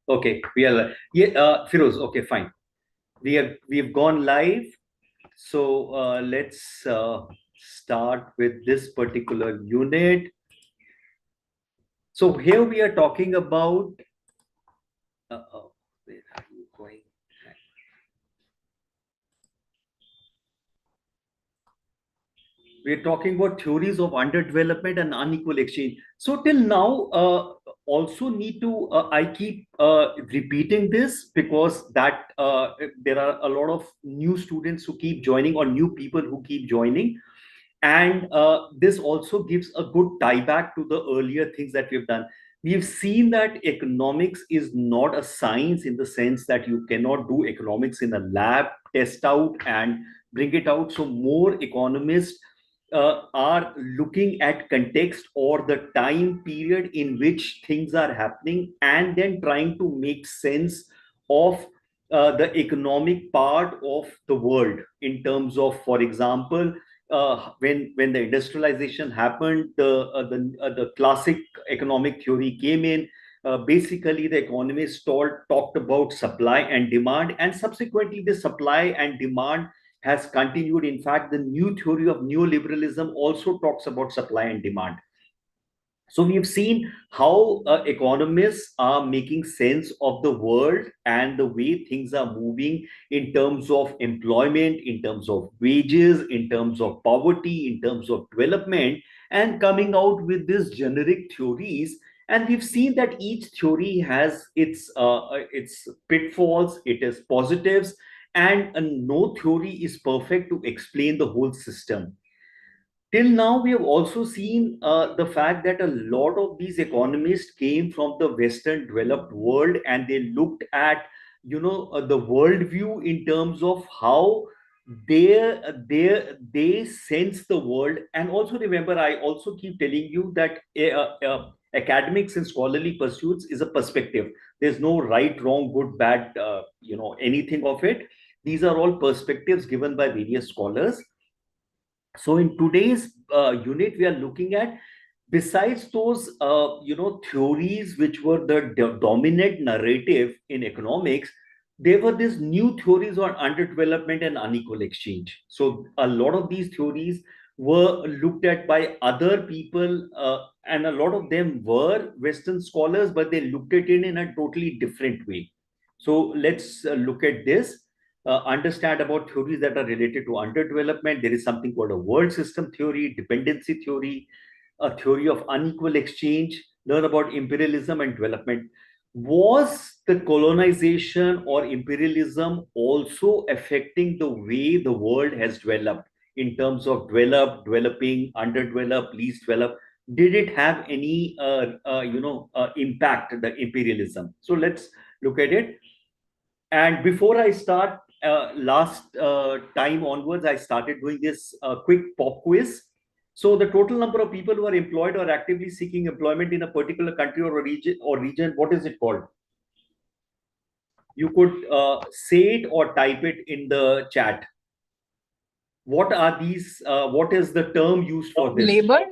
Okay, we are yeah, Firoz. Okay, fine. We've gone live. So let's start with this particular unit. So here we are talking about. Where are you going? We're talking about theories of underdevelopment and unequal exchange. So till now, also need to I keep repeating this because that there are a lot of new students who keep joining or new people who keep joining, and this also gives a good tie back to the earlier things that we've done. We've seen that economics is not a science in the sense that you cannot do economics in a lab, test out and bring it out. So more economists are looking at context or the time period in which things are happening, and then trying to make sense of the economic part of the world in terms of, for example, when the industrialization happened, the classic economic theory came in. Basically, the economists talked about supply and demand, and subsequently, the supply and demand has continued. In fact, the new theory of neoliberalism also talks about supply and demand. So we've seen how economists are making sense of the world and the way things are moving in terms of employment, in terms of wages, in terms of poverty, in terms of development, and coming out with these generic theories. And we've seen that each theory has its pitfalls, it has positives, and no theory is perfect to explain the whole system. Till now, we have also seen the fact that a lot of these economists came from the Western developed world, and they looked at, the worldview in terms of how they sense the world. And also remember, I also keep telling you that academics and scholarly pursuits is a perspective. There's no right, wrong, good, bad, anything of it. These are all perspectives given by various scholars. So in today's unit, we are looking at, besides those theories which were the dominant narrative in economics, there were these new theories on underdevelopment and unequal exchange. So a lot of these theories were looked at by other people, and a lot of them were Western scholars, but they looked at it in a totally different way. So let's look at this, understand about theories that are related to underdevelopment. There is something called a world system theory, dependency theory, a theory of unequal exchange, learn about imperialism and development. Was the colonization or imperialism also affecting the way the world has developed in terms of developed, developing, underdeveloped, least developed? Did it have any impact, the imperialism? So let's look at it. And before I start, last time onwards, I started doing this quick pop quiz. So the total number of people who are employed or actively seeking employment in a particular country or a region, what is it called? You could say it or type it in the chat. What are these? What is the term used for this? Labor.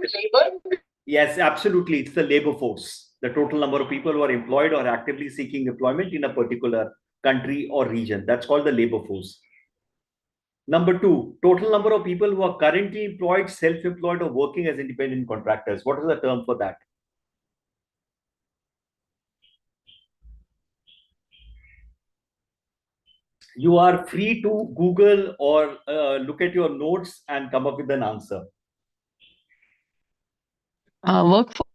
Yes, absolutely. It's the labor force. The total number of people who are employed or actively seeking employment in a particular country or region. That's called the labor force. Number two, total number of people who are currently employed, self-employed, or working as independent contractors. What is the term for that? You are free to Google or look at your notes and come up with an answer. Workforce.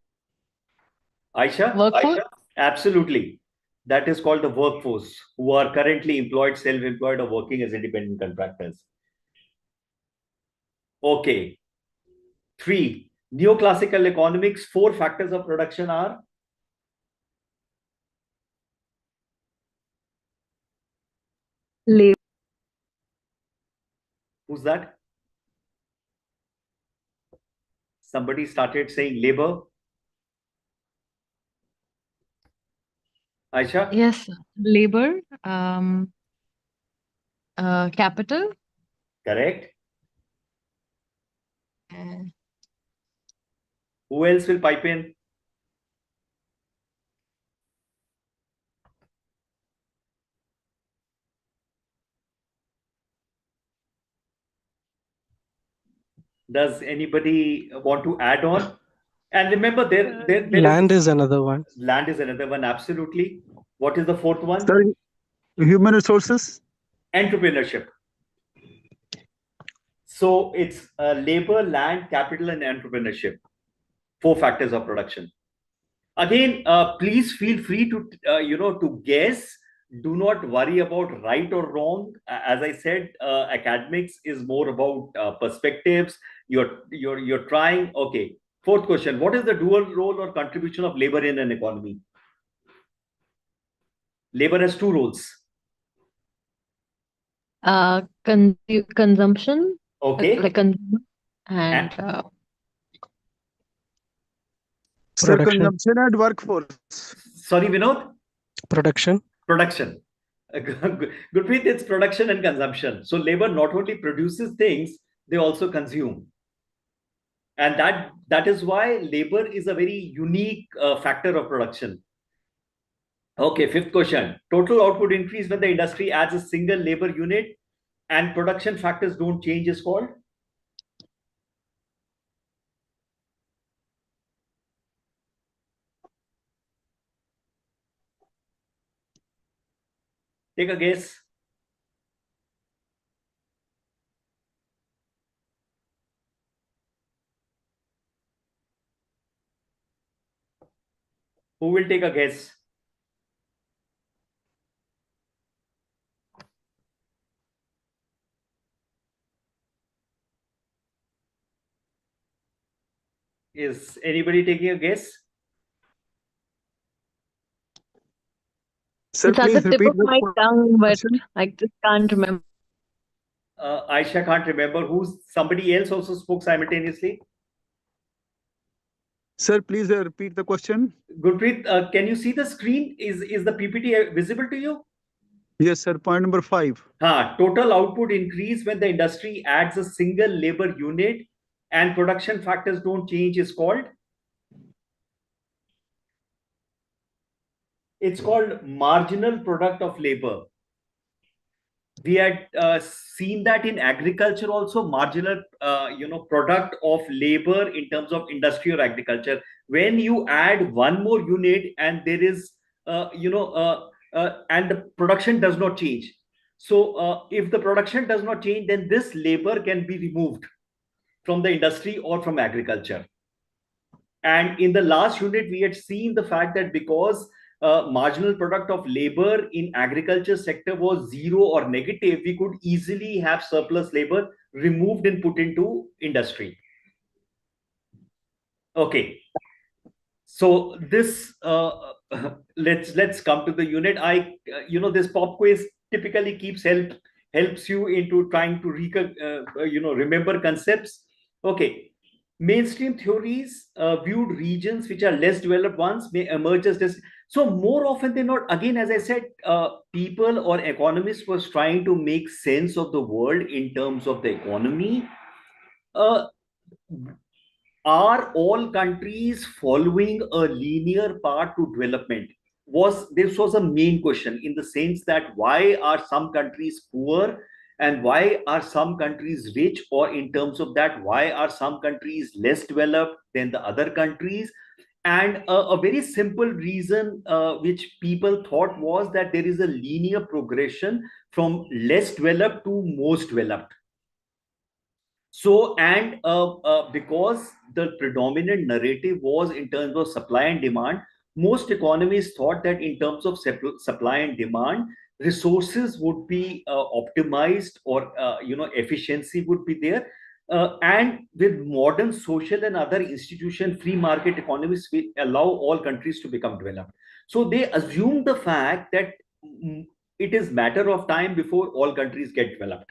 Aisha? Workforce. Absolutely. That is called the workforce, who are currently employed, self-employed, or working as independent contractors. Okay. Three, neoclassical economics, four factors of production are? Labor. Who's that? Somebody started saying labor. Aisha? Yes, labor. Capital. Correct. Uh, Who else will pipe in? Does anybody want to add on? And remember, there is Land is another one. land is another one. Absolutely. What is the fourth one? Sir, human resources. Entrepreneurship. So it's labor, land, capital, and entrepreneurship. Four factors of production. Again, please feel free to to guess. Do not worry about right or wrong. As I said, academics is more about perspectives. You're trying. Okay. Fourth question: what is the dual role or contribution of labor in an economy? Labor has two roles. Consumption, Okay. like consumer, and Sir, Production. consumption and workforce. Sorry, Vinod. Production. Production. Gurpreet, it's production and consumption. So labor not only produces things, they also consume. And that is why labor is a very unique factor of production. Okay, fifth question. Total output increase when the industry adds a single labor unit and production factors don't change is called? Take a guess. Who will take a guess? Is anybody taking a guess? Sir, it's at the please tip repeat of my the tongue, but question. I just can't remember. Aisha can't remember. Somebody else also spoke simultaneously? Sir, please repeat the question. Gurpreet, can you see the screen? Is the PPT visible to you? Yes, sir. Point number 5. Total output increase when the industry adds a single labor unit and production factors don't change is called? It's called marginal product of labor. We had seen that in agriculture also, marginal product of labor in terms of industry or agriculture. When you add one more unit and there is and the production does not change. So if the production does not change, then this labor can be removed from the industry or from agriculture. And in the last unit, we had seen the fact that because marginal product of labor in agriculture sector was zero or negative, we could easily have surplus labor removed and put into industry. Okay. So this let's come to the unit. This pop quiz typically helps you into trying to remember concepts. Okay. Mainstream theories viewed regions which are less developed ones may emerge as this. So more often than not, again, as I said, people or economists was trying to make sense of the world in terms of the economy. Are all countries following a linear path to development? This was a main question, in the sense that why are some countries poor and why are some countries rich, or in terms of that, why are some countries less developed than the other countries? And a very simple reason which people thought was that there is a linear progression from less developed to most developed. So, and because the predominant narrative was in terms of supply and demand, most economists thought that in terms of supply and demand, resources would be optimized, or efficiency would be there. And with modern social and other institution, free market economies will allow all countries to become developed. So they assume the fact that it is matter of time before all countries get developed.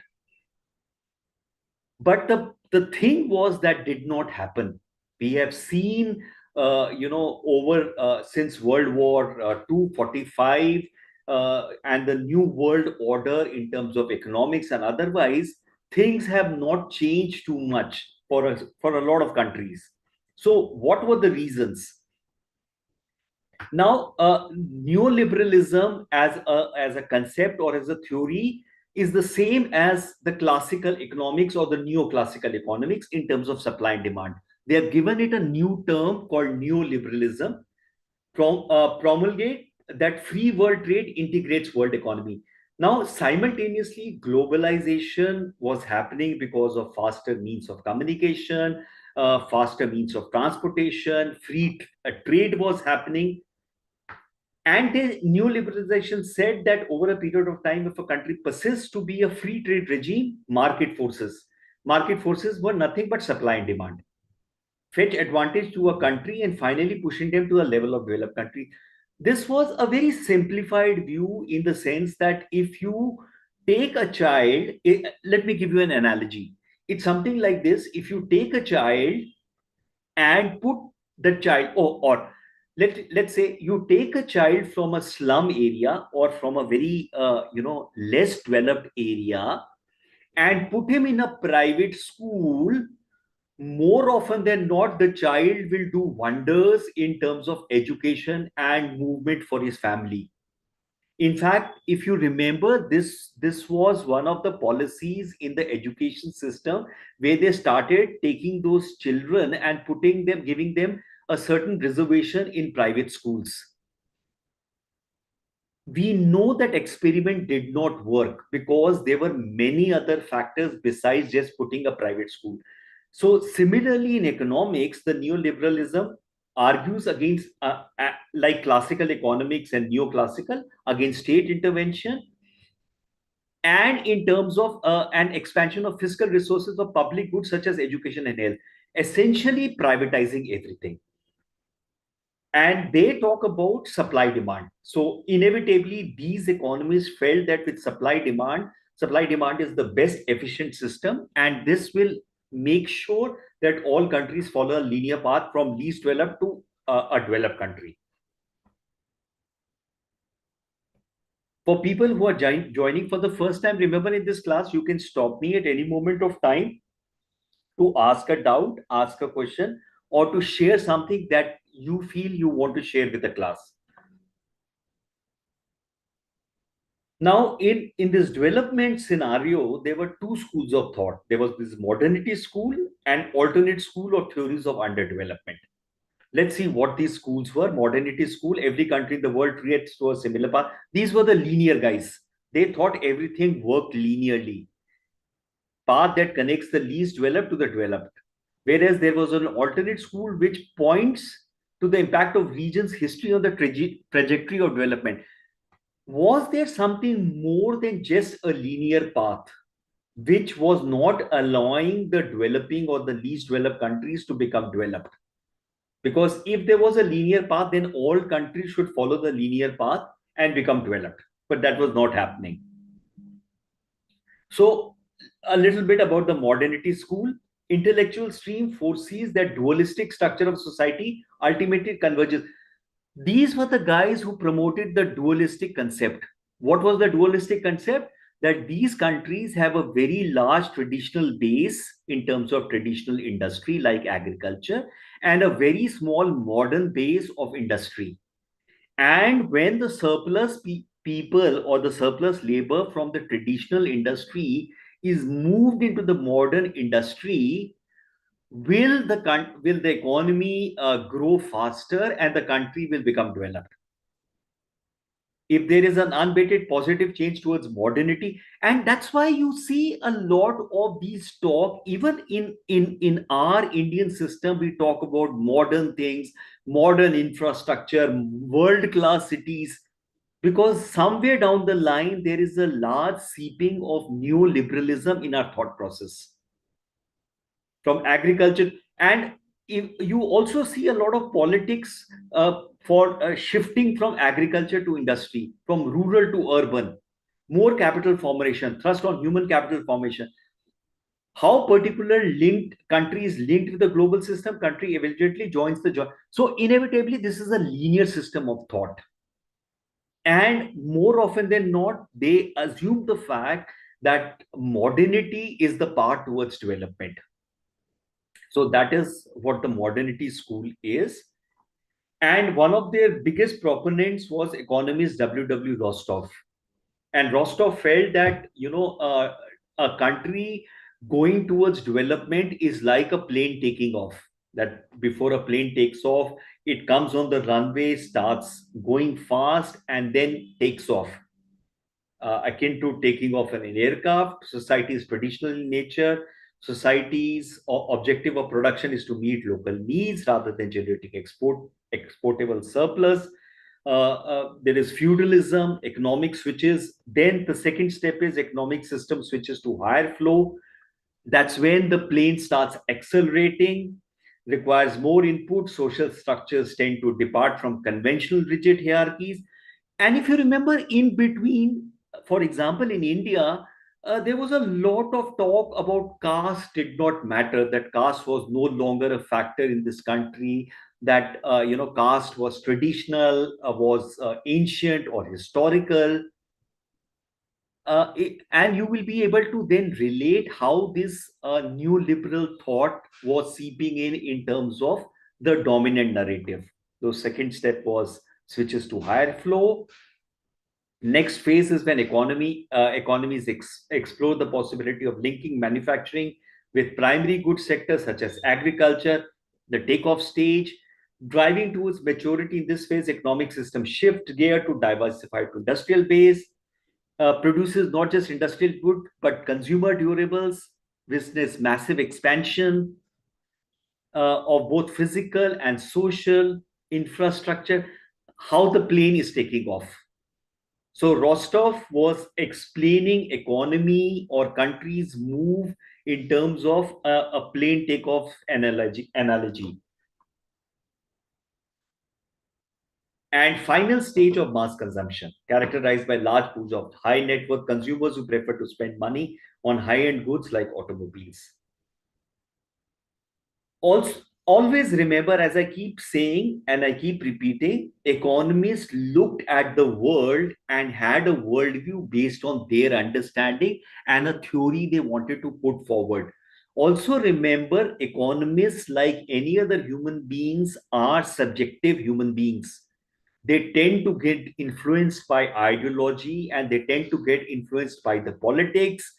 But the thing was that did not happen. We have seen over since World War 245 and the new world order in terms of economics and otherwise, things have not changed too much for a lot of countries. So what were the reasons? Now, neoliberalism as a concept or as a theory is the same as the classical economics or the neoclassical economics in terms of supply and demand. They have given it a new term called neoliberalism, promulgate that free world trade integrates world economy. Now, simultaneously, globalization was happening because of faster means of communication, faster means of transportation, free trade was happening. And the new liberalization said that over a period of time, if a country persists to be a free trade regime, market forces were nothing but supply and demand, fetch advantage to a country and finally pushing them to a level of developed country. This was a very simplified view in the sense that if you take a child, let me give you an analogy. It's something like this. If you take a child and put the child, or let's say you take a child from a slum area or from a very less developed area and put him in a private school, more often than not, the child will do wonders in terms of education and movement for his family. In fact, if you remember, this was one of the policies in the education system where they started taking those children and putting them, giving them a certain reservation in private schools. We know that experiment did not work because there were many other factors besides just putting a private school. So similarly in economics, the neoliberalism argues against, like classical economics and neoclassical, against state intervention, and in terms of an expansion of fiscal resources of public goods such as education and health, essentially privatizing everything. And they talk about supply demand. So inevitably, these economists felt that with supply demand is the best efficient system, and this will make sure that all countries follow a linear path from least developed to a developed country. For people who are joining for the first time, remember in this class, you can stop me at any moment of time to ask a doubt, ask a question, or to share something that you feel you want to share with the class. Now, in this development scenario, there were two schools of thought. There was this modernity school and alternate school or theories of underdevelopment. Let's see what these schools were. Modernity school, every country in the world treats to a similar path. These were the linear guys. They thought everything worked linearly. Path that connects the least developed to the developed. Whereas there was an alternate school which points to the impact of regions' history on the trajectory of development. Was there something more than just a linear path, which was not allowing the developing or the least developed countries to become developed? Because if there was a linear path, then all countries should follow the linear path and become developed. But that was not happening. So, a little bit about the modernity school. Intellectual stream foresees that dualistic structure of society ultimately converges. These were the guys who promoted the dualistic concept. What was the dualistic concept? That these countries have a very large traditional base in terms of traditional industry like agriculture, and a very small modern base of industry. And when the surplus people or the surplus labor from the traditional industry is moved into the modern industry, will the economy grow faster and the country will become developed? If there is an unabated positive change towards modernity, and that's why you see a lot of these talk, even in our Indian system, we talk about modern things, modern infrastructure, world class cities, because somewhere down the line there is a large seeping of neoliberalism in our thought process from agriculture. And if you also see a lot of politics for shifting from agriculture to industry, from rural to urban, more capital formation, thrust on human capital formation. How particular linked country is linked with the global system, country eventually joins the joint. So inevitably, this is a linear system of thought. And more often than not, they assume the fact that modernity is the path towards development. So that is what the modernity school is. And one of their biggest proponents was economist W. W. Rostov. And Rostov felt that, a country going towards development is like a plane taking off. That before a plane takes off, it comes on the runway, starts going fast, and then takes off. Akin to taking off an aircraft, society is traditional in nature. Society's objective of production is to meet local needs rather than generating exportable surplus. There is feudalism, economic switches. Then the second step is economic system switches to higher flow. That's when the plane starts accelerating, requires more input. Social structures tend to depart from conventional rigid hierarchies. And if you remember, in between, for example, in India, there was a lot of talk about caste did not matter, that caste was no longer a factor in this country, that caste was traditional, was ancient or historical. And you will be able to then relate how this new liberal thought was seeping in terms of the dominant narrative. The second step was switches to higher flow. Next phase is when economies explore the possibility of linking manufacturing with primary goods sectors such as agriculture. The takeoff stage, driving towards maturity in this phase, economic system shift gear to diversified to industrial base, produces not just industrial good but consumer durables, business massive expansion of both physical and social infrastructure, how the plane is taking off. So Rostov was explaining economy or countries move in terms of a plane takeoff analogy. And final stage of mass consumption, characterized by large pools of high net worth consumers who prefer to spend money on high end goods like automobiles. Also, always remember, as I keep saying and I keep repeating, economists looked at the world and had a worldview based on their understanding and a theory they wanted to put forward. Also, remember, economists, like any other human beings, are subjective human beings. They tend to get influenced by ideology and they tend to get influenced by the politics.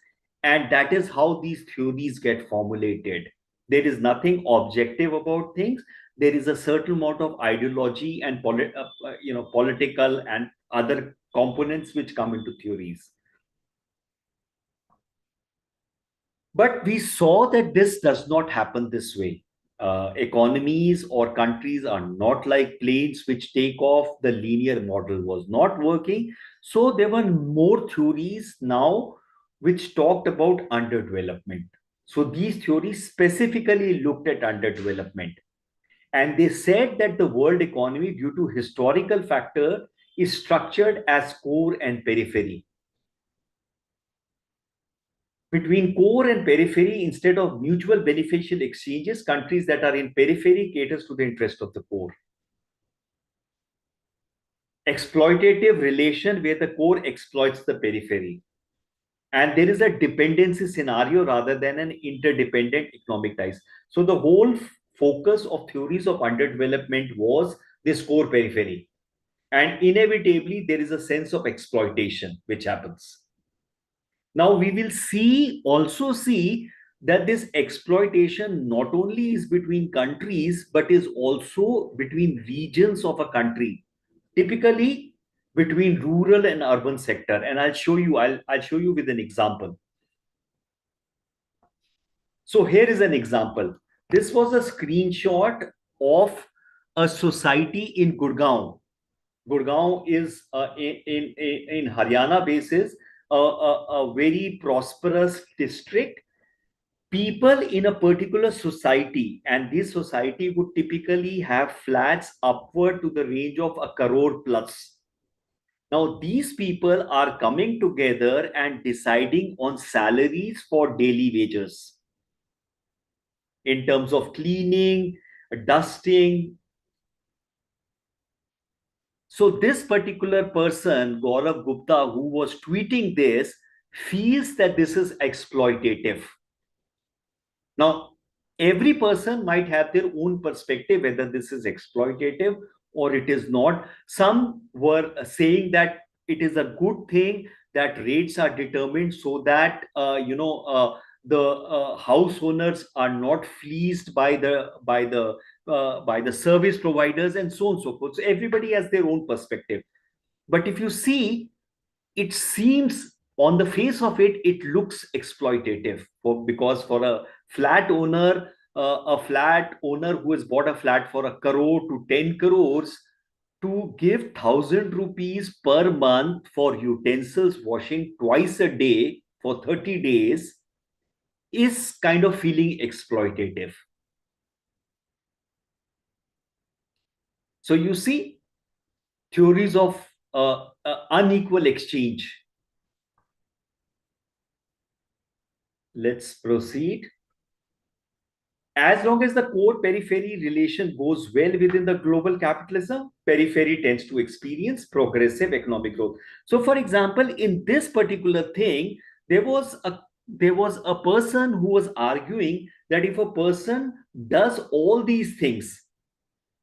And that is how these theories get formulated. There is nothing objective about things. There is a certain amount of ideology and political and other components which come into theories. But we saw that this does not happen this way. Economies or countries are not like planes which take off. The linear model was not working. So there were more theories now which talked about underdevelopment. So these theories specifically looked at underdevelopment. And they said that the world economy, due to historical factor, is structured as core and periphery. Between core and periphery, instead of mutual beneficial exchanges, countries that are in periphery caters to the interest of the core. Exploitative relation where the core exploits the periphery. And there is a dependency scenario rather than an interdependent economic ties. So the whole focus of theories of underdevelopment was this core periphery. And inevitably, there is a sense of exploitation which happens. Now we will also see that this exploitation not only is between countries, but is also between regions of a country, typically between rural and urban sector. And I'll show you with an example. So here is an example. This was a screenshot of a society in Gurgaon. Gurgaon is in Haryana basis, a very prosperous district. People in a particular society, and this society would typically have flats upward to the range of a crore plus. Now, these people are coming together and deciding on salaries for daily wages in terms of cleaning, dusting. So this particular person, Gaurav Gupta, who was tweeting this, feels that this is exploitative. Now, every person might have their own perspective whether this is exploitative or it is not. Some were saying that it is a good thing that rates are determined so that the house owners are not fleeced by the service providers and so on and so forth. So everybody has their own perspective. But if you see, it seems on the face of it, it looks exploitative because for a flat owner, a flat owner who has bought a flat for a crore to 10 crores, to give 1,000 rupees per month for utensils washing twice a day for 30 days is kind of feeling exploitative. So you see, theories of unequal exchange. Let's proceed. As long as the core periphery relation goes well within the global capitalism, periphery tends to experience progressive economic growth. So, for example, in this particular thing, there was a person who was arguing that if a person does all these things,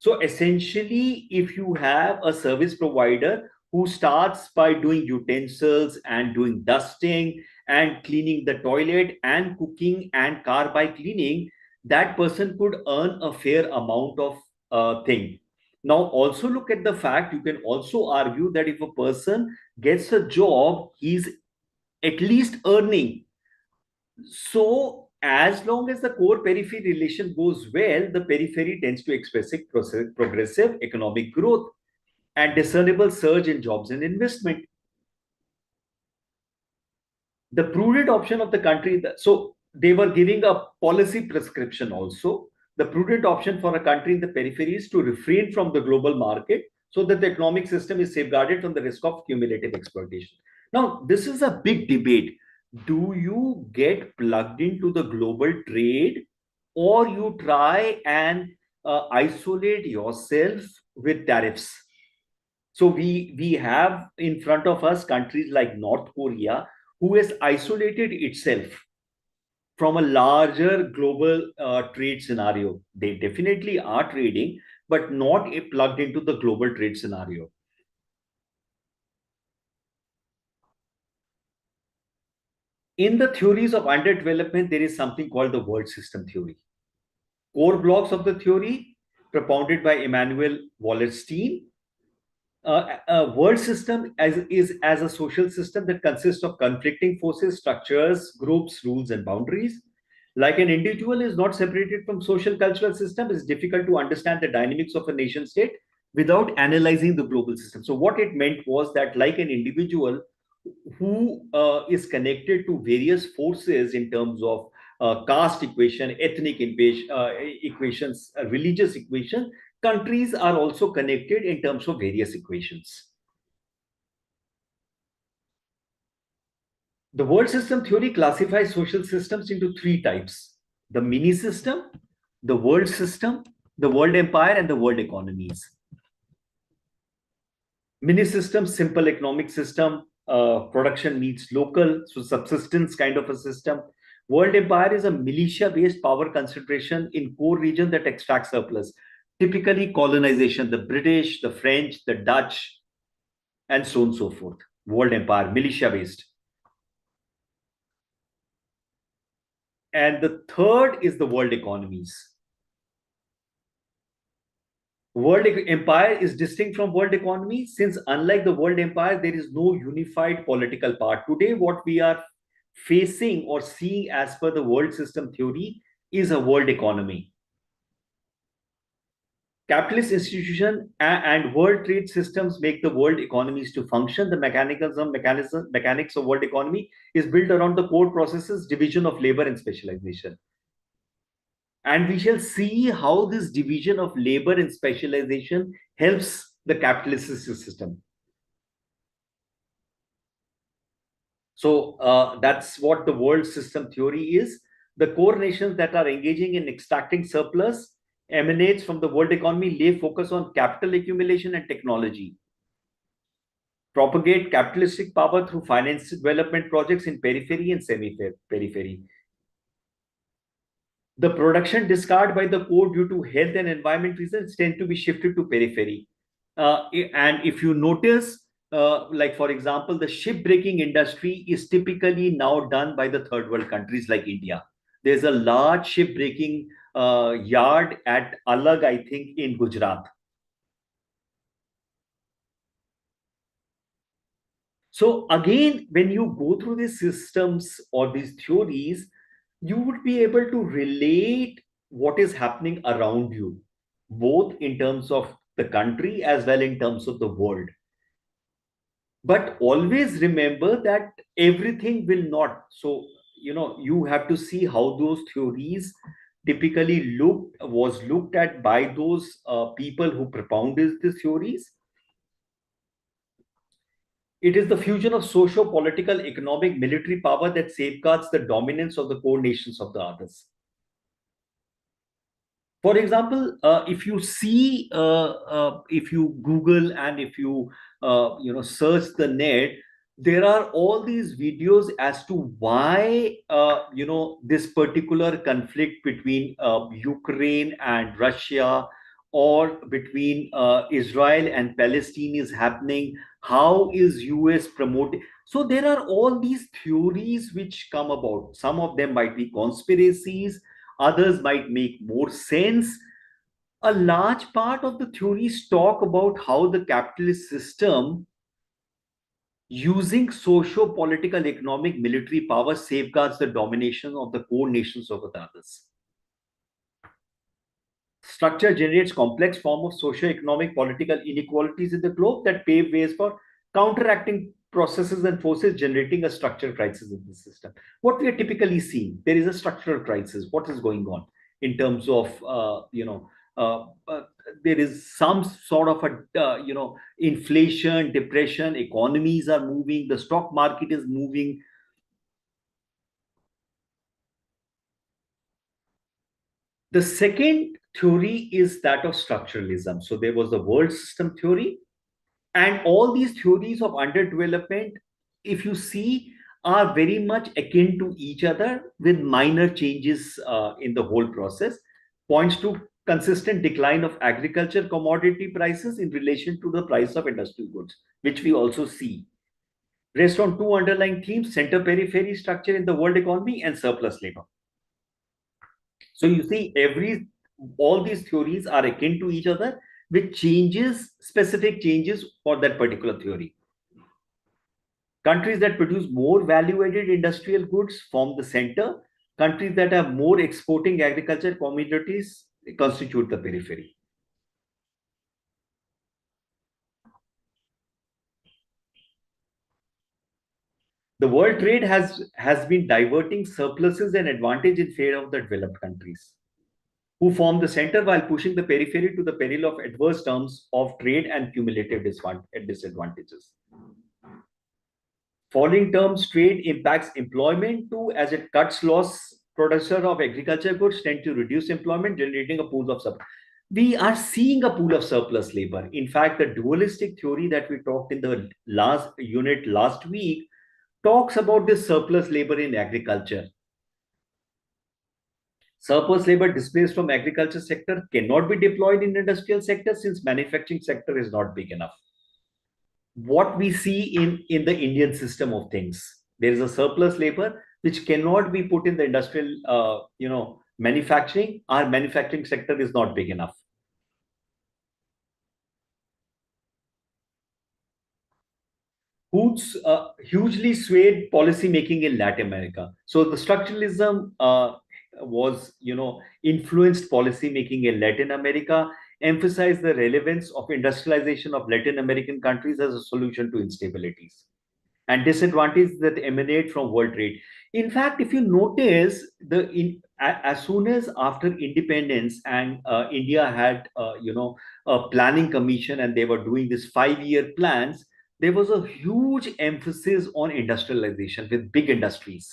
so essentially, if you have a service provider who starts by doing utensils and doing dusting and cleaning the toilet and cooking and car by cleaning, that person could earn a fair amount of thing. Now, also look at the fact, you can also argue that if a person gets a job, he's at least earning. So, as long as the core periphery relation goes well, the periphery tends to express progressive economic growth and discernible surge in jobs and investment. The prudent option of the country, so they were giving a policy prescription also. The prudent option for a country in the periphery is to refrain from the global market so that the economic system is safeguarded from the risk of cumulative exploitation. Now, this is a big debate. Do you get plugged into the global trade, or you try and isolate yourself with tariffs? So we have in front of us countries like North Korea, who has isolated itself from a larger global trade scenario. They definitely are trading, but not plugged into the global trade scenario. In the theories of underdevelopment, there is something called the world system theory. Core blocks of the theory propounded by Emmanuel Wallerstein. A world system is as a social system that consists of conflicting forces, structures, groups, rules, and boundaries. Like an individual is not separated from social cultural system, it's difficult to understand the dynamics of a nation state without analyzing the global system. So what it meant was that like an individual who is connected to various forces in terms of caste equation, ethnic equations, religious equation, countries are also connected in terms of various equations. The world system theory classifies social systems into three types: the mini system, the world system, the world empire, and the world economies. Mini system, simple economic system, production meets local, so subsistence kind of a system. World empire is a militia-based power concentration in core region that extracts surplus. Typically colonization, the British, the French, the Dutch, and so on and so forth. World empire, militia-based. And the third is the world economies. World empire is distinct from world economy, since unlike the world empire, there is no unified political part. Today, what we are facing or seeing as per the world system theory is a world economy. Capitalist institutions and world trade systems make the world economies to function. The mechanics of world economy is built around the core processes, division of labor, and specialization. And we shall see how this division of labor and specialization helps the capitalist system. So that's what the world system theory is. The core nations that are engaging in extracting surplus emanates from the world economy, lay focus on capital accumulation and technology. Propagate capitalistic power through finance development projects in periphery and semi-periphery. The production discard by the core due to health and environment reasons tend to be shifted to periphery. And if you notice, like for example, the shipbreaking industry is typically now done by the third world countries like India. There's a large shipbreaking yard at Alag, I think, in Gujarat. So again, when you go through these systems or these theories, you would be able to relate what is happening around you, both in terms of the country as well in terms of the world. But always remember that everything will not. So, you have to see how those theories typically was looked at by those people who propounded these theories. It is the fusion of socio-political, economic, military power that safeguards the dominance of the core nations of the others. For example, if you see, if you Google and if you search the net, there are all these videos as to why this particular conflict between Ukraine and Russia, or between Israel and Palestine is happening. How is US promoting? So there are all these theories which come about. Some of them might be conspiracies, others might make more sense. A large part of the theories talk about how the capitalist system, using socio-political, economic, military power, safeguards the domination of the core nations over the others. Structure generates complex form of socio-economic political inequalities in the globe that pave ways for counteracting processes and forces, generating a structural crisis in the system. What we are typically seeing, there is a structural crisis. What is going on in terms of there is some sort of a inflation, depression, economies are moving, the stock market is moving. The second theory is that of structuralism. So there was the world system theory, and all these theories of underdevelopment, if you see, are very much akin to each other with minor changes in the whole process. Points to consistent decline of agriculture commodity prices in relation to the price of industrial goods, which we also see. Rest on two underlying themes: center periphery structure in the world economy and surplus labor. So you see, all these theories are akin to each other with changes, specific changes for that particular theory. Countries that produce more value-added industrial goods form the center. Countries that are more exporting agriculture commodities constitute the periphery. The world trade has been diverting surpluses and advantage in favor of the developed countries, who form the center while pushing the periphery to the peril of adverse terms of trade and cumulative disadvantages. Falling terms trade impacts employment too, as it cuts loss. Producer of agriculture goods tend to reduce employment, generating a pool of surplus. We are seeing a pool of surplus labor. In fact, the dualistic theory that we talked in the last unit last week talks about this surplus labor in agriculture. Surplus labor displaced from agriculture sector cannot be deployed in industrial sector since manufacturing sector is not big enough. What we see in the Indian system of things, there is a surplus labor which cannot be put in the industrial manufacturing. Our manufacturing sector is not big enough. Hoots hugely swayed policy making in Latin America. So the structuralism was, influenced policy making in Latin America, emphasized the relevance of industrialization of Latin American countries as a solution to instabilities and disadvantages that emanate from world trade. In fact, if you notice, as soon as after independence and India had, a planning commission and they were doing this 5-year plans, there was a huge emphasis on industrialization with big industries.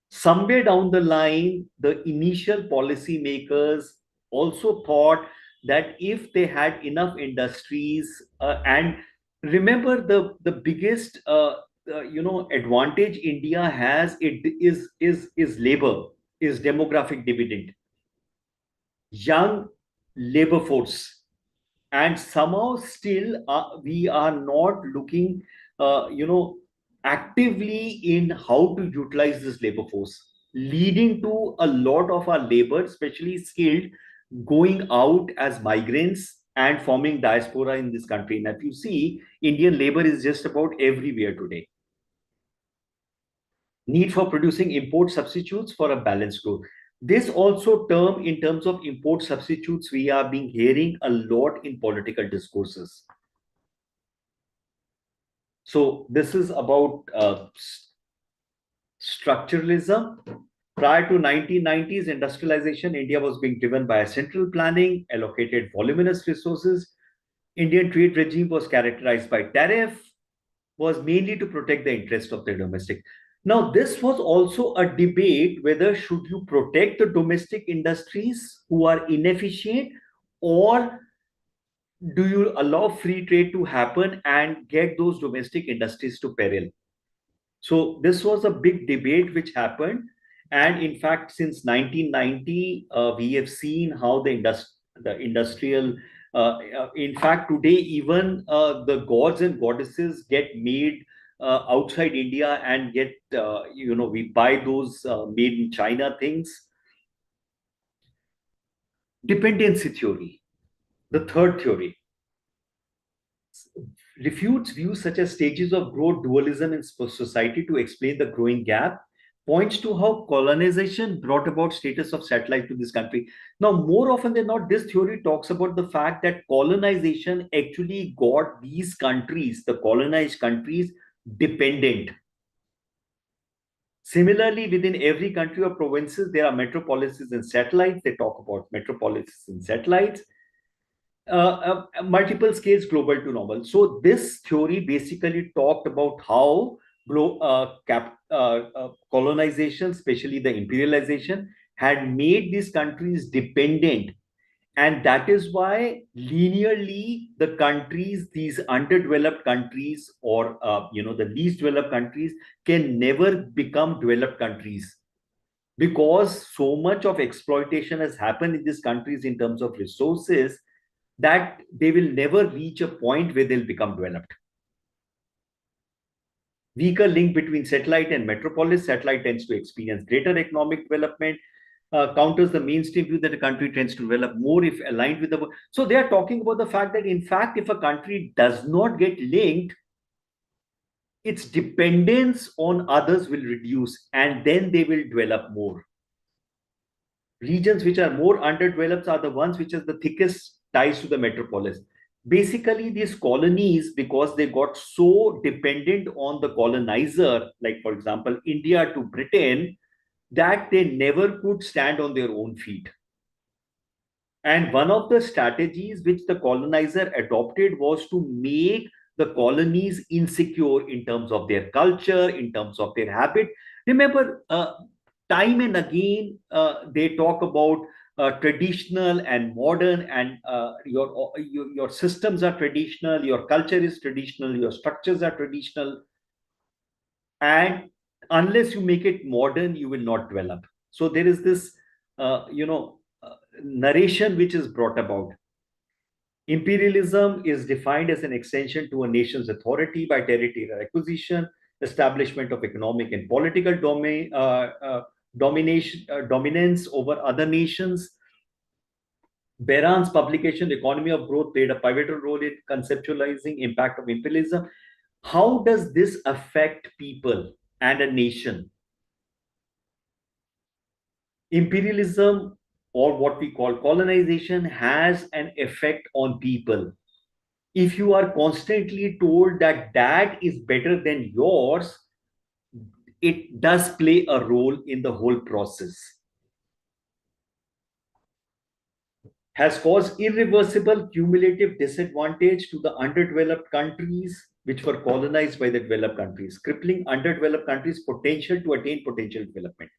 Somewhere down the line, the initial policymakers also thought that if they had enough industries, and remember the biggest advantage India has, it is labor, is demographic dividend, young labor force. and somehow still we are not looking, actively in how to utilize this labor force, leading to a lot of our labor, especially skilled, going out as migrants and forming diaspora in this country. And if you see, Indian labor is just about everywhere today. Need for producing import substitutes for a balanced growth. This also term, in terms of import substitutes, we are being hearing a lot in political discourses. So this is about structuralism. Prior to 1990s industrialization, India was being driven by a central planning, allocated voluminous resources. Indian trade regime was characterized by tariff, was mainly to protect the interest of the domestic. Now, this was also a debate whether should you protect the domestic industries who are inefficient, or do you allow free trade to happen and get those domestic industries to peril? So this was a big debate which happened. And in fact, since 1990, we have seen how the industrial, in fact, today, even the gods and goddesses get made outside India and get, we buy those made in China things. Dependency theory, the third theory, refutes views such as stages of growth dualism in society to explain the growing gap, points to how colonization brought about status of satellite to this country. Now, more often than not, this theory talks about the fact that colonization actually got these countries, the colonized countries, dependent. Similarly, within every country or provinces, there are metropolises and satellites. They talk about metropolises and satellites. Multiple scales global to normal. So this theory basically talked about how colonization, especially the imperialization, had made these countries dependent. And that is why linearly the countries, these underdeveloped countries, or the least developed countries, can never become developed countries, because so much of exploitation has happened in these countries in terms of resources that they will never reach a point where they'll become developed. Weaker link between satellite and metropolis. Satellite tends to experience greater economic development, counters the mainstream view that a country tends to develop more if aligned with the. So they are talking about the fact that, in fact, if a country does not get linked, its dependence on others will reduce, and then they will develop more. Regions which are more underdeveloped are the ones which have the thickest ties to the metropolis. Basically, these colonies, because they got so dependent on the colonizer, like for example, India to Britain, that they never could stand on their own feet. And one of the strategies which the colonizer adopted was to make the colonies insecure in terms of their culture, in terms of their habit. Remember, time and again, they talk about traditional and modern, and your systems are traditional, your culture is traditional, your structures are traditional, and unless you make it modern, you will not develop. So there is this, narration which is brought about. Imperialism is defined as an extension to a nation's authority by territorial acquisition, establishment of economic and political dominance over other nations. Beran's publication, The Economy of Growth, played a pivotal role in conceptualizing impact of imperialism. How does this affect people and a nation? Imperialism, or what we call colonization, has an effect on people. If you are constantly told that that is better than yours, it does play a role in the whole process. Has caused irreversible cumulative disadvantage to the underdeveloped countries which were colonized by the developed countries, crippling underdeveloped countries' potential to attain potential development.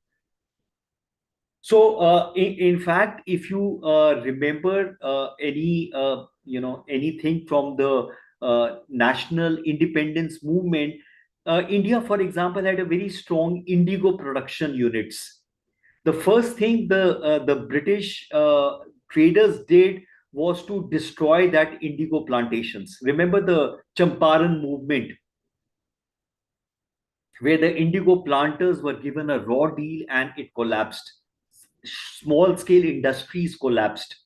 So, in fact, if you remember anything from the national independence movement, India, for example, had a very strong indigo production units. The first thing the British traders did was to destroy that indigo plantations. Remember the Champaran movement, where the indigo planters were given a raw deal and it collapsed. Small scale industries collapsed.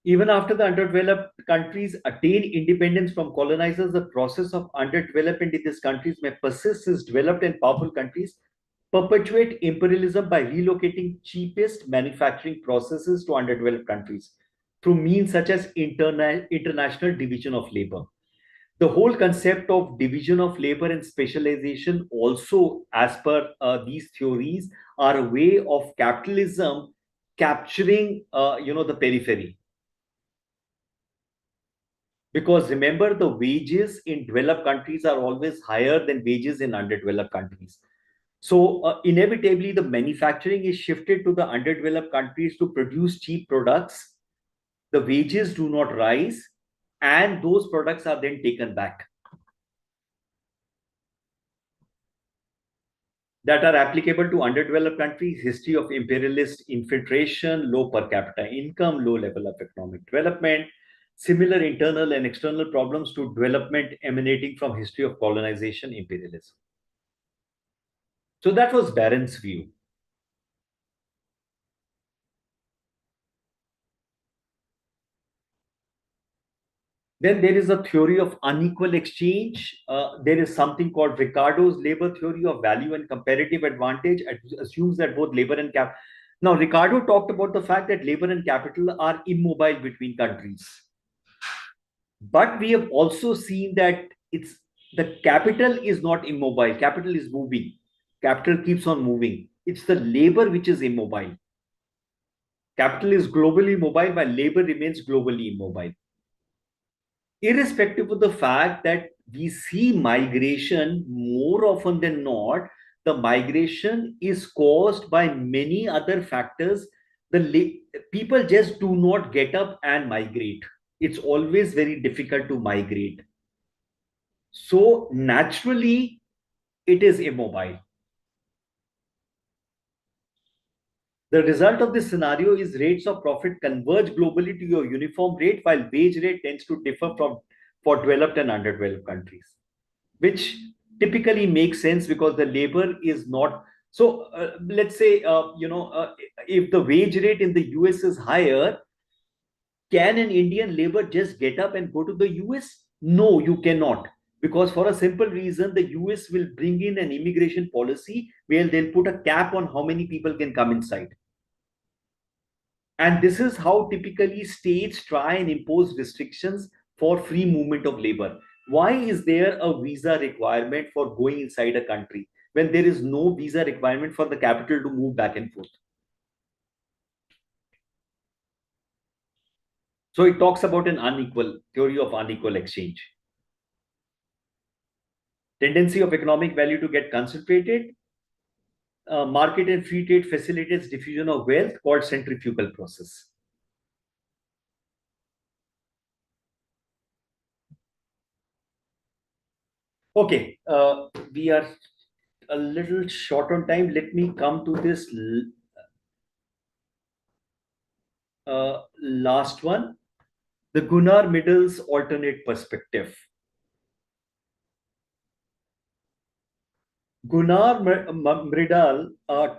Even after the underdeveloped countries attain independence from colonizers, the process of underdevelopment in these countries may persist since developed and powerful countries perpetuate imperialism by relocating cheapest manufacturing processes to underdeveloped countries through means such as international division of labor. The whole concept of division of labor and specialization also, as per these theories, are a way of capitalism capturing the periphery. Because remember, the wages in developed countries are always higher than wages in underdeveloped countries. So inevitably, the manufacturing is shifted to the underdeveloped countries to produce cheap products. The wages do not rise, and those products are then taken back. That are applicable to underdeveloped countries: history of imperialist infiltration, low per capita income, low level of economic development, similar internal and external problems to development emanating from history of colonization, imperialism. So that was Barron's view. Then there is a theory of unequal exchange. There is something called Ricardo's labor theory of value and comparative advantage. It assumes that both labor and capital. Now, Ricardo talked about the fact that labor and capital are immobile between countries. But we have also seen that it's the capital is not immobile. Capital is moving. Capital keeps on moving. It's the labor which is immobile. Capital is globally mobile while labor remains globally immobile. Irrespective of the fact that we see migration more often than not, the migration is caused by many other factors. People just do not get up and migrate. It's always very difficult to migrate. So naturally, it is immobile. The result of this scenario is rates of profit converge globally to a uniform rate, while wage rate tends to differ for developed and underdeveloped countries, which typically makes sense because the labor is not. So let's say, if the wage rate in the US is higher, can an Indian labor just get up and go to the US? No, you cannot. Because for a simple reason, the US will bring in an immigration policy where they'll put a cap on how many people can come inside. And this is how typically states try and impose restrictions for free movement of labor. Why is there a visa requirement for going inside a country when there is no visa requirement for the capital to move back and forth? So it talks about an unequal theory of unequal exchange. Tendency of economic value to get concentrated. Market and free trade facilitates diffusion of wealth, called centrifugal process. Okay, we are a little short on time. Let me come to this last one, the Gunnar Middle's alternate perspective. Gunnar Myrdal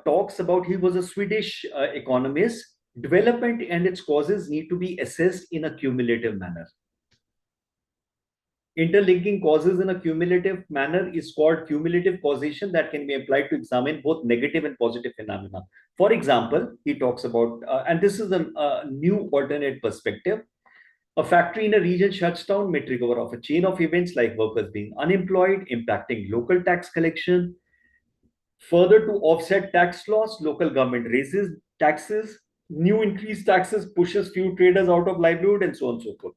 talks about, he was a Swedish economist. Development and its causes need to be assessed in a cumulative manner. Interlinking causes in a cumulative manner is called cumulative causation, that can be applied to examine both negative and positive phenomena. For example, he talks about, and this is a new alternate perspective. A factory in a region shuts down may trigger off a chain of events like workers being unemployed, impacting local tax collection. Further, to offset tax loss, local government raises taxes. New increased taxes pushes few traders out of livelihood, and so on and so forth.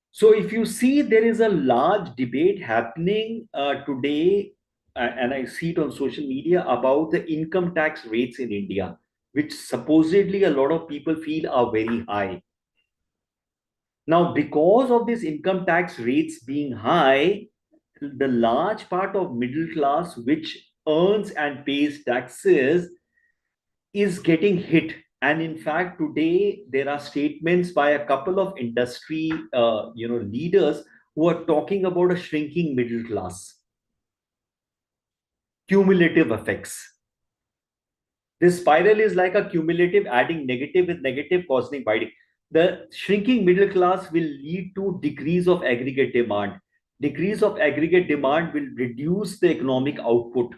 So if you see, there is a large debate happening today, and I see it on social media, about the income tax rates in India, which supposedly a lot of people feel are very high. Now, because of this income tax rates being high, the large part of middle class which earns and pays taxes is getting hit. And in fact, today there are statements by a couple of industry leaders who are talking about a shrinking middle class. Cumulative effects. This spiral is like a cumulative, adding negative with negative, causing biting. The shrinking middle class will lead to decrease of aggregate demand. Decrease of aggregate demand will reduce the economic output.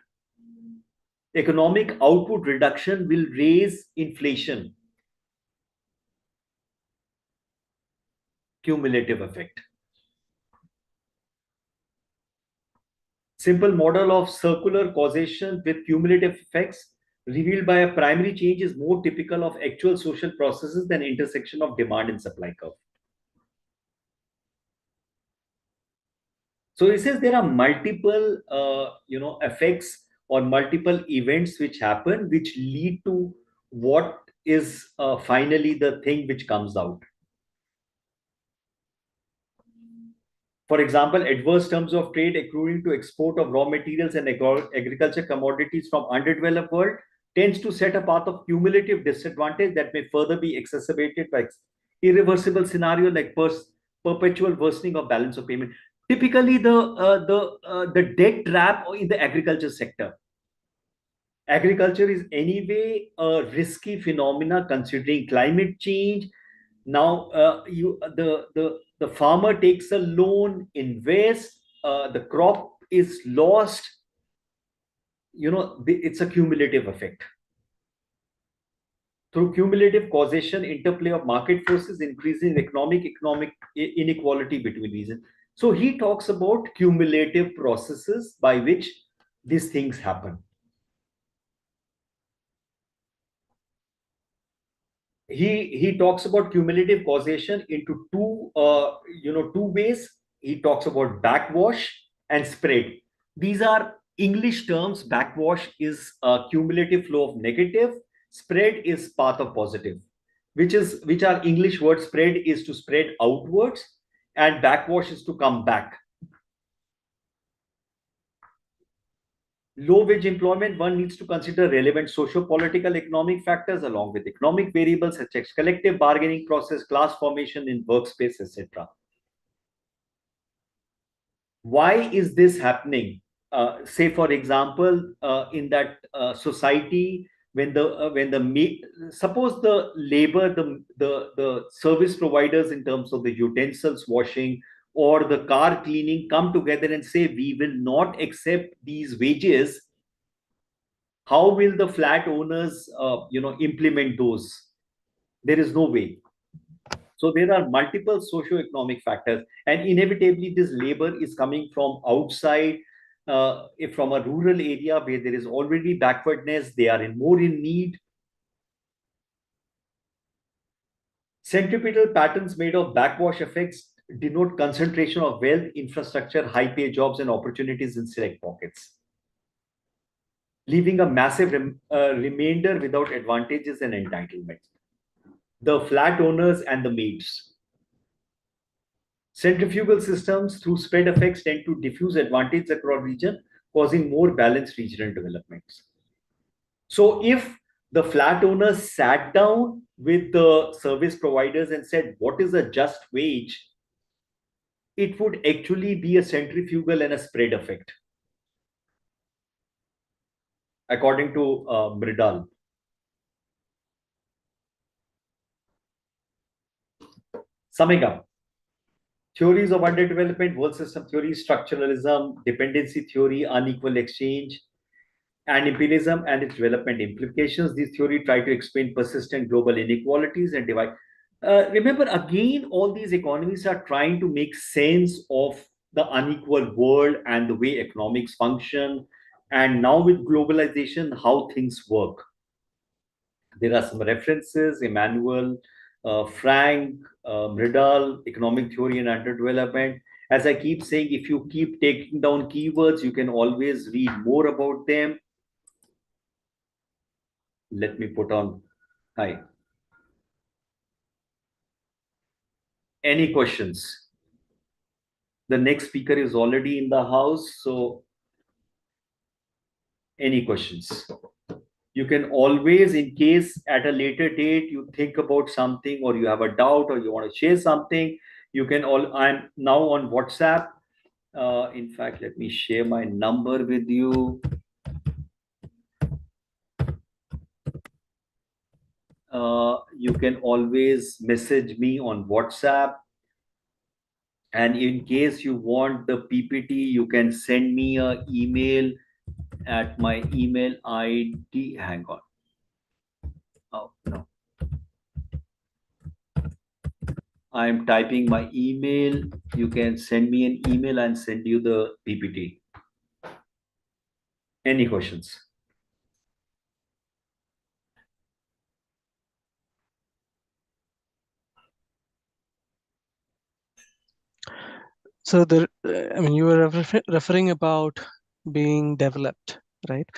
Economic output reduction will raise inflation. Cumulative effect. Simple model of circular causation with cumulative effects revealed by a primary change is more typical of actual social processes than intersection of demand and supply curve. So it says there are multiple, effects or multiple events which happen, which lead to what is finally the thing which comes out. For example, adverse terms of trade accruing to export of raw materials and agriculture commodities from underdeveloped world tends to set a path of cumulative disadvantage that may further be exacerbated by irreversible scenario like perpetual worsening of balance of payment. Typically, the debt trap in the agriculture sector. Agriculture is anyway a risky phenomena considering climate change. Now, the farmer takes a loan, invests, the crop is lost. It's a cumulative effect. Through cumulative causation, interplay of market forces, increasing economic inequality between regions. So he talks about cumulative processes by which these things happen. He talks about cumulative causation into two ways. He talks about backwash and spread. These are English terms. Backwash is a cumulative flow of negative. Spread is path of positive. Which are English word. Spread is to spread outwards, and backwash is to come back. Low wage employment, one needs to consider relevant socio-political economic factors along with economic variables such as collective bargaining process, class formation in workspace, etc. Why is this happening? Say, for example, in that society, suppose the labor, the service providers in terms of the utensils washing or the car cleaning come together and say, we will not accept these wages. How will the flat owners implement those? There is no way. So there are multiple socio-economic factors, and inevitably this labor is coming from outside, from a rural area where there is already backwardness. They are more in need. Centripetal patterns made of backwash effects denote concentration of wealth, infrastructure, high-pay jobs, and opportunities in select pockets, leaving a massive remainder without advantages and entitlements. The flat owners and the maids. Centrifugal systems through spread effects tend to diffuse advantage across region, causing more balanced regional developments. So if the flat owners sat down with the service providers and said, what is a just wage? It would actually be a centrifugal and a spread effect, according to Mridal. Summing up, theories of underdevelopment, world system theory, structuralism, dependency theory, unequal exchange, and imperialism and its development implications. These theories try to explain persistent global inequalities and divide. Remember, again, all these economists are trying to make sense of the unequal world and the way economics function, and now with globalization, how things work. There are some references: Emmanuel, Frank, Mridal, economic theory and underdevelopment. As I keep saying, if you keep taking down keywords, you can always read more about them. Let me put on hi. Any questions? The next speaker is already in the house. So any questions? You can always, in case at a later date you think about something or you have a doubt or you want to share something, you can all. I'm now on WhatsApp. In fact, let me share my number with you. You can always message me on WhatsApp. And in case you want the PPT, you can send me an email at my email ID. Hang on. Oh, no. I'm typing my email. You can send me an email and send you the PPT. Any questions? So you were referring about being developed, right?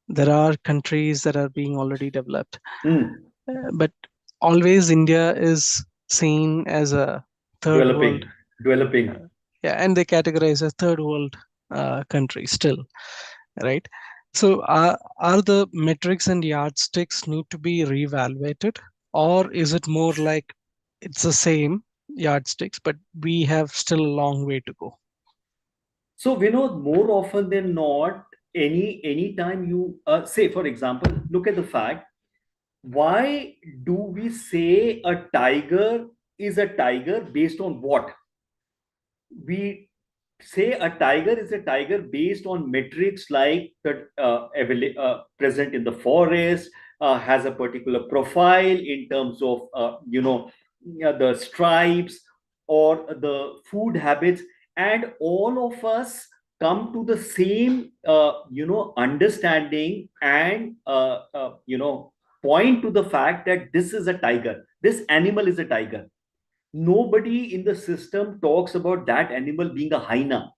There are countries that are being already developed, but always India is seen as a third world. Developing. Yeah, and they categorize as third world country still, right? So are the metrics and yardsticks need to be reevaluated, or is it more like it's the same yardsticks, but we have still a long way to go? So we know more often than not, any time you say, for example, look at the fact, why do we say a tiger is a tiger based on what? We say a tiger is a tiger based on metrics like the present in the forest, has a particular profile in terms of the stripes or the food habits, and all of us come to the same understanding and point to the fact that this is a tiger, this animal is a tiger. Nobody in the system talks about that animal being a hyena.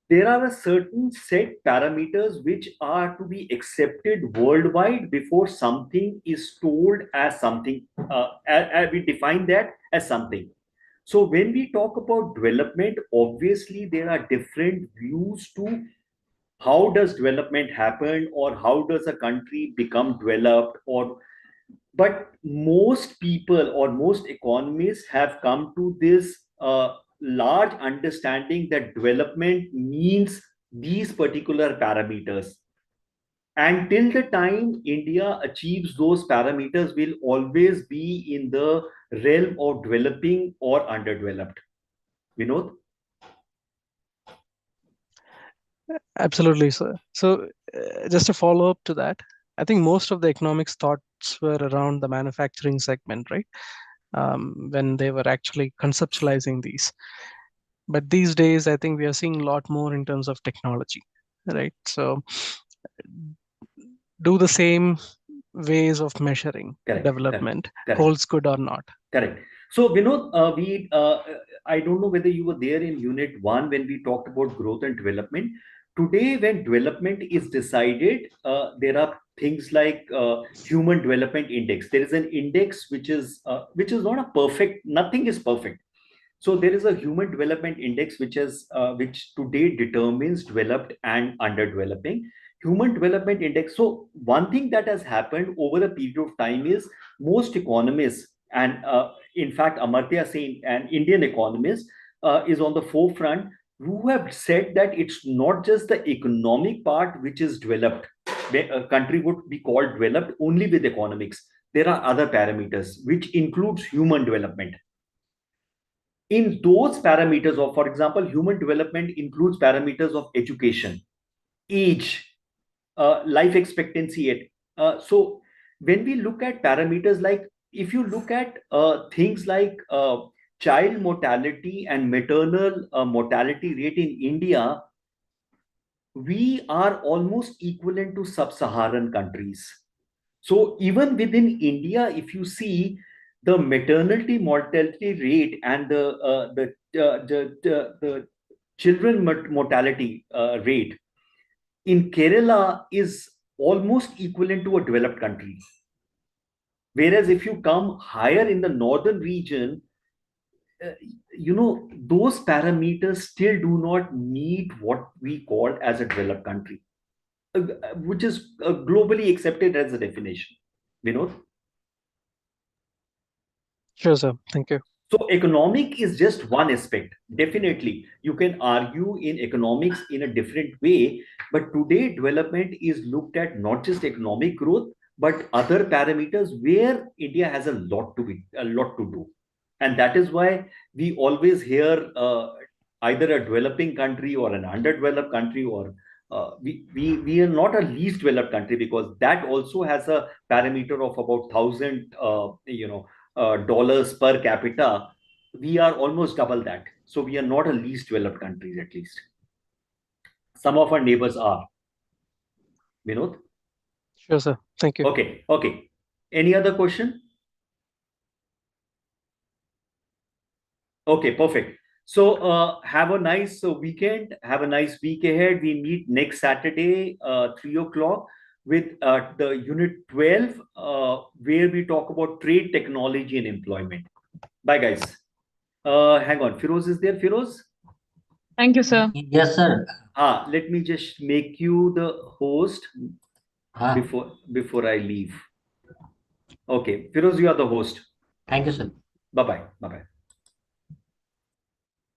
There are a certain set parameters which are to be accepted worldwide before something is told as something. We define that as something. So when we talk about development, obviously there are different views to how does development happen or how does a country become developed, or but most people or most economists have come to this large understanding that development means these particular parameters. And till the time India achieves those parameters, will always be in the realm of developing or underdeveloped. Vinod? Absolutely, sir. So, just a follow up to that, I think most of the economics thoughts were around the manufacturing segment, right? When they were actually conceptualizing these. But these days, I think we are seeing a lot more in terms of technology, right? So, do the same ways of measuring development holds good or not? Correct. So, Vinod, I don't know whether you were there in Unit 1 when we talked about growth and development. Today, when development is decided, there are things like Human Development Index. There is an index which is not a perfect. Nothing is perfect. So there is a Human Development Index which today determines developed and underdeveloping. Human Development Index. So one thing that has happened over a period of time is most economists, and in fact Amartya Sen, an Indian economist, is on the forefront, who have said that it's not just the economic part which is developed. A country would be called developed only with economics. There are other parameters which includes human development. In those parameters of, for example, human development includes parameters of education, age, life expectancy. So when we look at parameters like, if you look at things like child mortality and maternal mortality rate in India, we are almost equivalent to sub-Saharan countries. So even within India, if you see the maternity mortality rate and the children mortality rate in Kerala is almost equivalent to a developed country. Whereas if you come higher in the northern region, those parameters still do not meet what we call as a developed country, which is globally accepted as a definition. Vinod? Sure, sir. Thank you. So economic is just one aspect. Definitely, you can argue in economics in a different way, but today development is looked at not just economic growth, but other parameters where India has a lot to do, and that is why we always hear either a developing country or an underdeveloped country, or we are not a least developed country, because that also has a parameter of about 1,000 dollars per capita. We are almost double that. So we are not a least developed countries, at least. Some of our neighbors are. Vinod? Sure, sir. Thank you. Okay, okay. Any other question? Okay, perfect. So have a nice weekend. Have a nice week ahead. We meet next Saturday, 3 o'clock, with the unit 12, where we talk about trade, technology, and employment. Bye, guys. Hang on. Firoz is there? Firoz? Thank you, sir. Yes, sir. Let me just make you the host Ah, before I leave. Okay, Firoz, you are the host. thank you, sir. Bye-bye. Bye-bye.